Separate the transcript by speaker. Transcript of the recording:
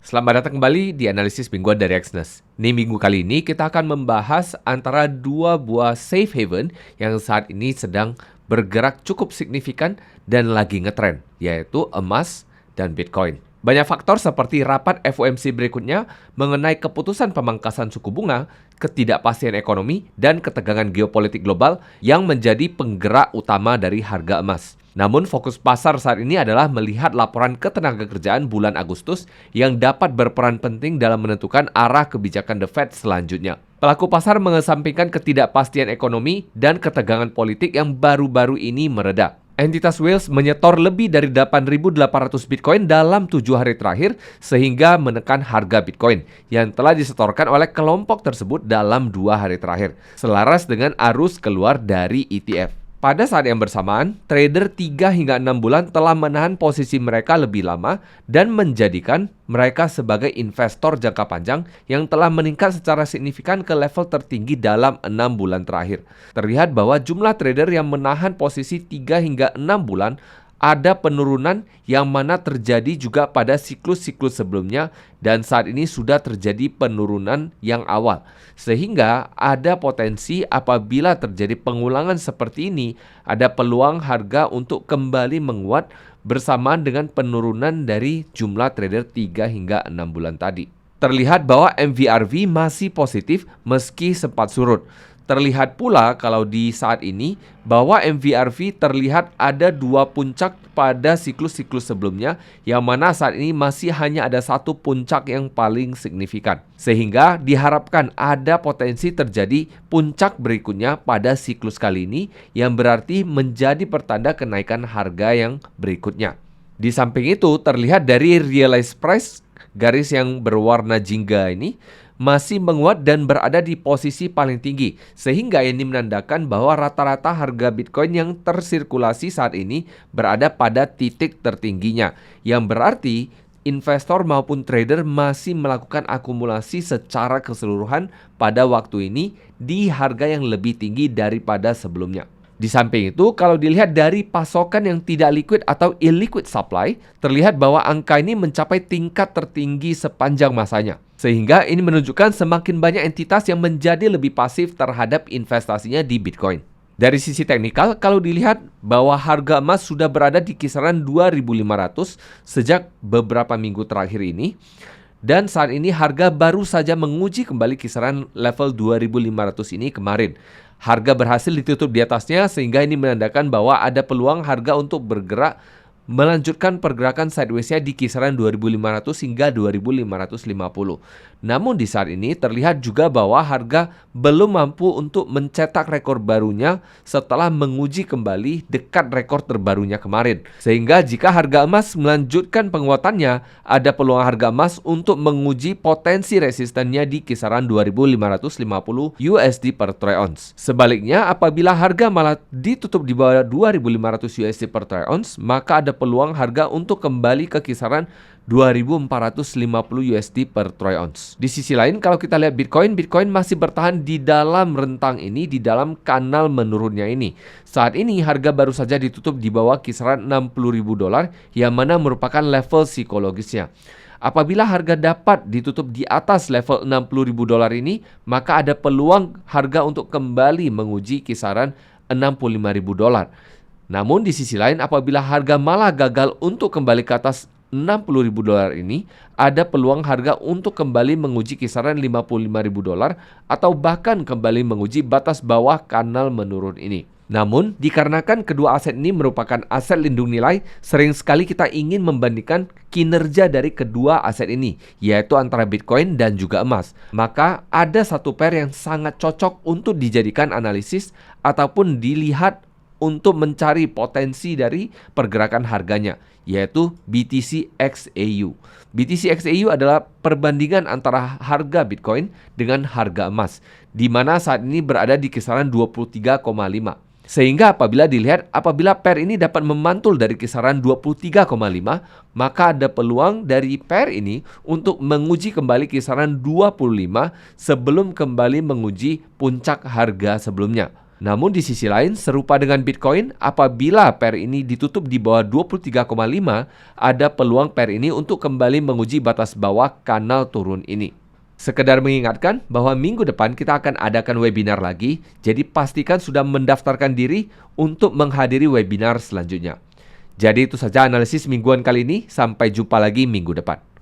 Speaker 1: Selamat datang kembali di analisis mingguan dari Exness. Di minggu kali ini kita akan membahas antara dua buah safe haven yang saat ini sedang bergerak cukup signifikan dan lagi ngetren, yaitu emas dan Bitcoin. Banyak faktor seperti rapat FOMC berikutnya mengenai keputusan pemangkasan suku bunga, ketidakpastian ekonomi, dan ketegangan geopolitik global yang menjadi penggerak utama dari harga emas. Namun fokus pasar saat ini adalah melihat laporan ketenagakerjaan bulan Agustus yang dapat berperan penting dalam menentukan arah kebijakan The Fed selanjutnya. Pelaku pasar mengesampingkan ketidakpastian ekonomi dan ketegangan politik yang baru-baru ini mereda. Entitas Wales menyetor lebih dari 8.800 Bitcoin dalam 7 hari terakhir sehingga menekan harga Bitcoin yang telah disetorkan oleh kelompok tersebut dalam 2 hari terakhir, selaras dengan arus keluar dari ETF. Pada saat yang bersamaan, trader 3 hingga 6 bulan telah menahan posisi mereka lebih lama dan menjadikan mereka sebagai investor jangka panjang yang telah meningkat secara signifikan ke level tertinggi dalam 6 bulan terakhir. Terlihat bahwa jumlah trader yang menahan posisi 3 hingga 6 bulan ada penurunan yang mana terjadi juga pada siklus-siklus sebelumnya dan saat ini sudah terjadi penurunan yang awal. Sehingga ada potensi apabila terjadi pengulangan seperti ini, ada peluang harga untuk kembali menguat bersamaan dengan penurunan dari jumlah trader 3 hingga 6 bulan tadi. Terlihat bahwa MVRV masih positif meski sempat surut. Terlihat pula kalau di saat ini bahwa MVRV terlihat ada dua puncak pada siklus-siklus sebelumnya yang mana saat ini masih hanya ada satu puncak yang paling signifikan. Sehingga diharapkan ada potensi terjadi puncak berikutnya pada siklus kali ini yang berarti menjadi pertanda kenaikan harga yang berikutnya. Di samping itu terlihat dari realized price garis yang berwarna jingga ini masih menguat dan berada di posisi paling tinggi, sehingga ini menandakan bahwa rata-rata harga Bitcoin yang tersirkulasi saat ini berada pada titik tertingginya, yang berarti investor maupun trader masih melakukan akumulasi secara keseluruhan pada waktu ini di harga yang lebih tinggi daripada sebelumnya. Di samping itu, kalau dilihat dari pasokan yang tidak liquid atau illiquid supply, terlihat bahwa angka ini mencapai tingkat tertinggi sepanjang masanya. Sehingga ini menunjukkan semakin banyak entitas yang menjadi lebih pasif terhadap investasinya di Bitcoin. Dari sisi teknikal, kalau dilihat bahwa harga emas sudah berada di kisaran 2.500 sejak beberapa minggu terakhir ini, dan saat ini harga baru saja menguji kembali kisaran level 2.500 ini kemarin. Harga berhasil ditutup di atasnya sehingga ini menandakan bahwa ada peluang harga untuk bergerak melanjutkan pergerakan sideways-nya di kisaran 2.500 hingga 2.550. Namun di saat ini terlihat juga bahwa harga belum mampu untuk mencetak rekor barunya setelah menguji kembali dekat rekor terbarunya kemarin. Sehingga jika harga emas melanjutkan penguatannya, ada peluang harga emas untuk menguji potensi resistennya di kisaran 2.550 USD per troy ounce. Sebaliknya, apabila harga malah ditutup di bawah 2.500 USD per troy ounce, maka ada peluang harga untuk kembali ke kisaran 2.450 USD per troy ounce. Di sisi lain, kalau kita lihat Bitcoin masih bertahan di dalam rentang ini, di dalam kanal menurunnya ini. Saat ini harga baru saja ditutup di bawah kisaran $60.000 yang mana merupakan level psikologisnya. Apabila harga dapat ditutup di atas level $60.000 ini, maka ada peluang harga untuk kembali menguji kisaran $65.000. Namun di sisi lain, apabila harga malah gagal untuk kembali ke atas $60.000 ini, ada peluang harga untuk kembali menguji kisaran $55.000 atau bahkan kembali menguji batas bawah kanal menurun ini. Namun, dikarenakan kedua aset ini merupakan aset lindung nilai, sering sekali kita ingin membandingkan kinerja dari kedua aset ini, yaitu antara Bitcoin dan juga emas. Maka ada satu pair yang sangat cocok untuk dijadikan analisis ataupun dilihat untuk mencari potensi dari pergerakan harganya, yaitu BTC XAU. BTC XAU adalah perbandingan antara harga Bitcoin dengan harga emas, di mana saat ini berada di kisaran 23,5. Sehingga apabila pair ini dapat memantul dari kisaran 23,5, maka ada peluang dari pair ini untuk menguji kembali kisaran 25 sebelum kembali menguji puncak harga sebelumnya. Namun di sisi lain, serupa dengan Bitcoin, apabila pair ini ditutup di bawah 23,5, ada peluang pair ini untuk kembali menguji batas bawah kanal turun ini. Sekedar mengingatkan bahwa minggu depan kita akan adakan webinar lagi, jadi pastikan sudah mendaftarkan diri untuk menghadiri webinar selanjutnya. Jadi itu saja analisis mingguan kali ini, sampai jumpa lagi minggu depan.